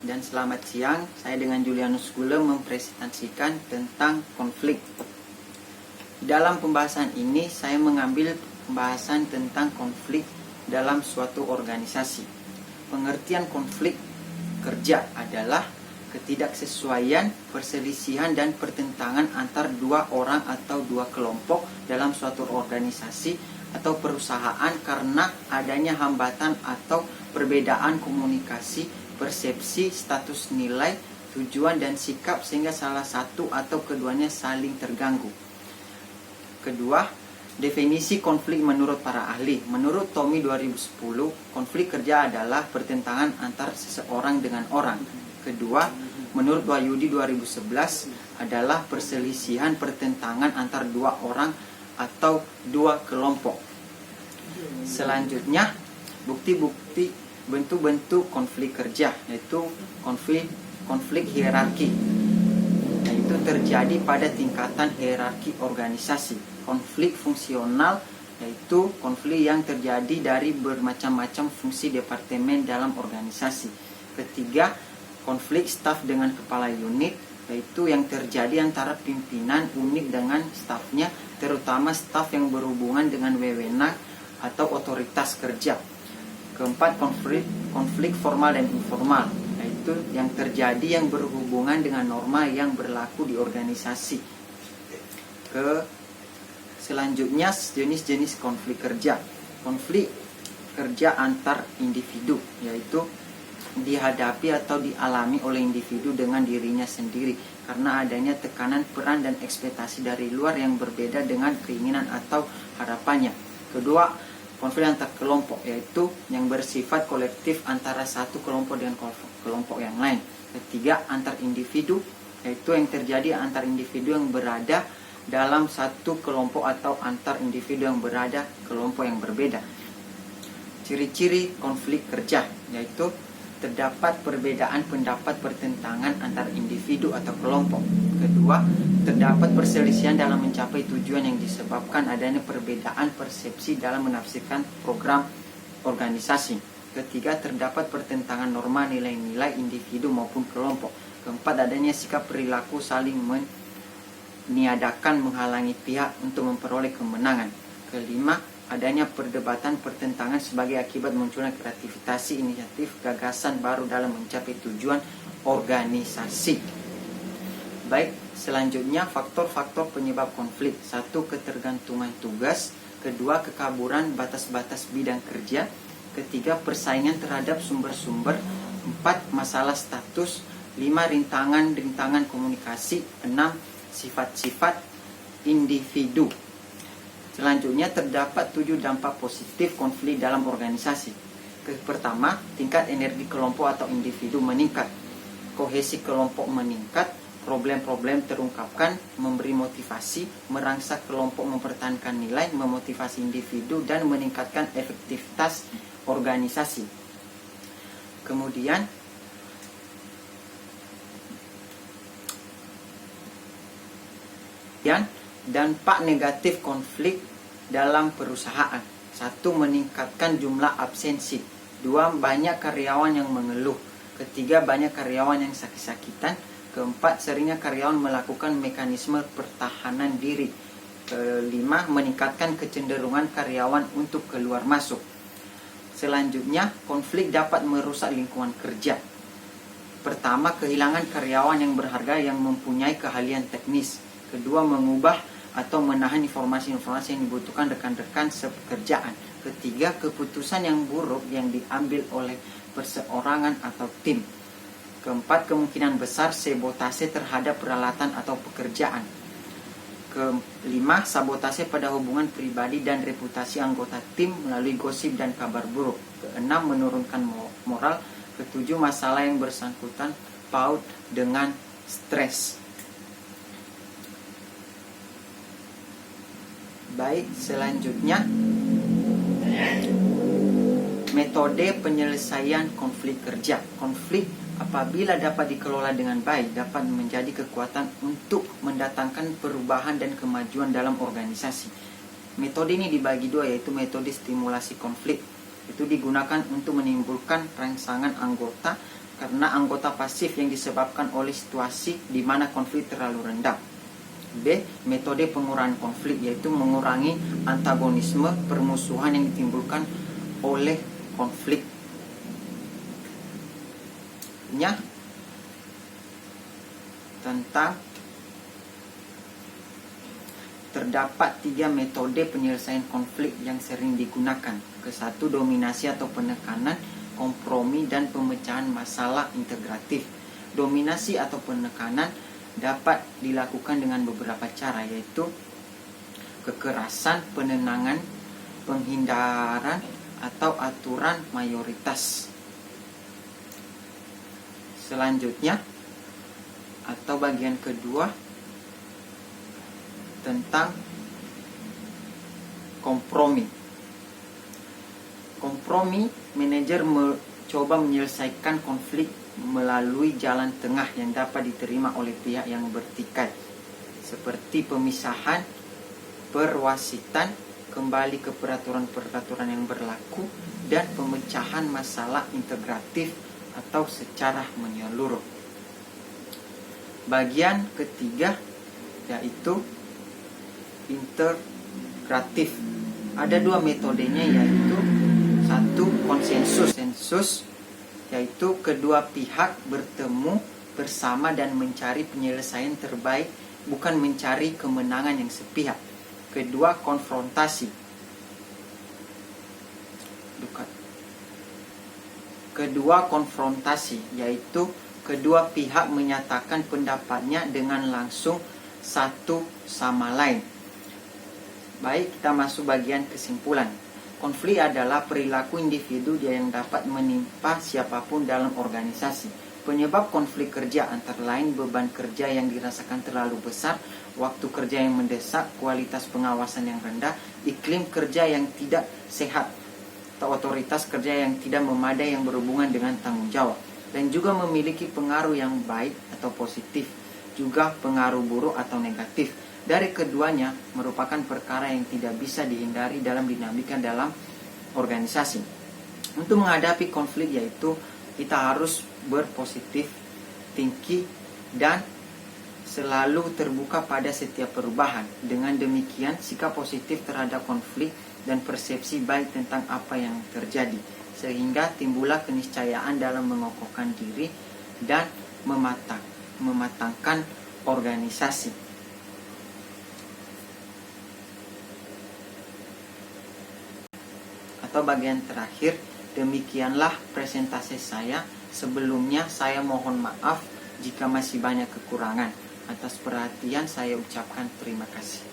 Dan selamat siang, saya dengan Julianus Gule mempresentasikan tentang konflik. Dalam pembahasan ini, saya mengambil pembahasan tentang konflik dalam suatu organisasi. Pengertian konflik kerja adalah ketidaksesuaian, perselisihan, dan pertentangan antar dua orang atau dua kelompok dalam suatu organisasi atau perusahaan karena adanya hambatan atau perbedaan komunikasi, persepsi, status nilai, tujuan, dan sikap sehingga salah satu atau keduanya saling terganggu. Kedua, definisi konflik menurut para ahli. Menurut Tommy 2010, konflik kerja adalah pertentangan antar seseorang dengan orang. Kedua, menurut Wahyudi 2011 adalah perselisihan pertentangan antar dua orang atau dua kelompok. Selanjutnya, bukti-bukti bentuk-bentuk konflik kerja, yaitu konflik hierarki, yaitu terjadi pada tingkatan hierarki organisasi. Konflik fungsional, yaitu konflik yang terjadi dari bermacam-macam fungsi departemen dalam organisasi. Ketiga, konflik staf dengan kepala unit, yaitu yang terjadi antara pimpinan unit dengan stafnya, terutama staf yang berhubungan dengan wewenang atau otoritas kerja. Keempat, konflik formal dan informal, yaitu yang terjadi yang berhubungan dengan norma yang berlaku di organisasi. Selanjutnya, jenis-jenis konflik kerja. Konflik kerja antar individu, yaitu dihadapi atau dialami oleh individu dengan dirinya sendiri karena adanya tekanan peran dan ekspektasi dari luar yang berbeda dengan keinginan atau harapannya. Kedua, konflik antar kelompok, yaitu yang bersifat kolektif antara satu kelompok dengan kelompok yang lain. Ketiga, antar individu, yaitu yang terjadi antar individu yang berada dalam satu kelompok atau antar individu yang berada kelompok yang berbeda. Ciri-ciri konflik kerja, yaitu terdapat perbedaan pendapat pertentangan antar individu atau kelompok. Kedua, terdapat perselisihan dalam mencapai tujuan yang disebabkan adanya perbedaan persepsi dalam menafsirkan program organisasi. Ketiga, terdapat pertentangan norma nilai-nilai individu maupun kelompok. Keempat, adanya sikap perilaku saling meniadakan menghalangi pihak untuk memperoleh kemenangan. Kelima, adanya perdebatan pertentangan sebagai akibat munculnya kreativitas, inisiatif, gagasan baru dalam mencapai tujuan organisasi. Baik, selanjutnya faktor-faktor penyebab konflik. 1. Ketergantungan tugas. Kedua, kekaburan batas-batas bidang kerja. Ketiga, persaingan terhadap sumber-sumber. 4. Masalah status. 5. Rintangan komunikasi. 6. Sifat-sifat individu. Selanjutnya, terdapat 7 dampak positif konflik dalam organisasi. Pertama, tingkat energi kelompok atau individu meningkat. Kohesi kelompok meningkat. Problem-problem terungkapkan, memberi motivasi, merangsek kelompok mempertahankan nilai, memotivasi individu, dan meningkatkan efektivitas organisasi. Kemudian, dampak negatif konflik dalam perusahaan. 1. Meningkatkan jumlah absensi. 2. Banyak karyawan yang mengeluh. Ketiga, banyak karyawan yang sakit-sakitan. Keempat, seringnya karyawan melakukan mekanisme pertahanan diri. Kelima, meningkatkan kecenderungan karyawan untuk keluar masuk. Selanjutnya, konflik dapat merusak lingkungan kerja. Pertama, kehilangan karyawan yang berharga yang mempunyai keahlian teknis. Kedua, mengubah atau menahan informasi-informasi yang dibutuhkan rekan-rekan sepekerjaan. Ketiga, keputusan yang buruk yang diambil oleh perseorangan atau tim. Keempat, kemungkinan besar sabotase terhadap peralatan atau pekerjaan. Kelima, sabotase pada hubungan pribadi dan reputasi anggota tim melalui gosip dan kabar buruk. Keenam, menurunkan moral. Ketujuh, masalah yang bersangkutan paut dengan stres. Baik, selanjutnya metode penyelesaian konflik kerja. Konflik apabila dapat dikelola dengan baik dapat menjadi kekuatan untuk mendatangkan perubahan dan kemajuan dalam organisasi. Metode ini dibagi dua, yaitu metode stimulasi konflik. Itu digunakan untuk menimbulkan rangsangan anggota karena anggota pasif yang disebabkan oleh situasi di mana konflik terlalu rendah. B. Metode pengurangan konflik, yaitu mengurangi antagonisme permusuhan yang ditimbulkan oleh konfliknya. Tentang terdapat 3 metode penyelesaian konflik yang sering digunakan. Ke-1, dominasi atau penekanan, kompromi, dan pemecahan masalah integratif. Dominasi atau penekanan dapat dilakukan dengan beberapa cara, yaitu kekerasan, penenangan, penghindaran, atau aturan mayoritas. Selanjutnya, atau bagian kedua, tentang kompromi. Kompromi, manajer mencoba menyelesaikan konflik melalui jalan tengah yang dapat diterima oleh pihak yang bertikai, seperti pemisahan, perwasitan, kembali ke peraturan-peraturan yang berlaku, dan pemecahan masalah integratif atau secara menyeluruh. Bagian ketiga yaitu integratif. Ada 2 metodenya, yaitu 1, konsensus, yaitu kedua pihak bertemu bersama dan mencari penyelesaian terbaik, bukan mencari kemenangan yang sepihak. Kedua, konfrontasi. Yaitu kedua pihak menyatakan pendapatnya dengan langsung satu sama lain. Baik, kita masuk bagian kesimpulan. Konflik adalah perilaku individu yang dapat menimpa siapapun dalam organisasi. Penyebab konflik kerja antara lain beban kerja yang dirasakan terlalu besar, waktu kerja yang mendesak, kualitas pengawasan yang rendah, iklim kerja yang tidak sehat, atau otoritas kerja yang tidak memadai yang berhubungan dengan tanggung jawab, dan juga memiliki pengaruh yang baik atau positif, juga pengaruh buruk atau negatif. Dari keduanya merupakan perkara yang tidak bisa dihindari dalam dinamika dalam organisasi. Untuk menghadapi konflik, yaitu kita harus berpositif tinggi dan selalu terbuka pada setiap perubahan. Dengan demikian, sikap positif terhadap konflik dan persepsi baik tentang apa yang terjadi, sehingga timbullah keniscayaan dalam mengokohkan diri dan mematangkan organisasi. Atau bagian terakhir, demikianlah presentasi saya. Sebelumnya saya mohon maaf jika masih banyak kekurangan. Atas perhatian saya ucapkan terima kasih.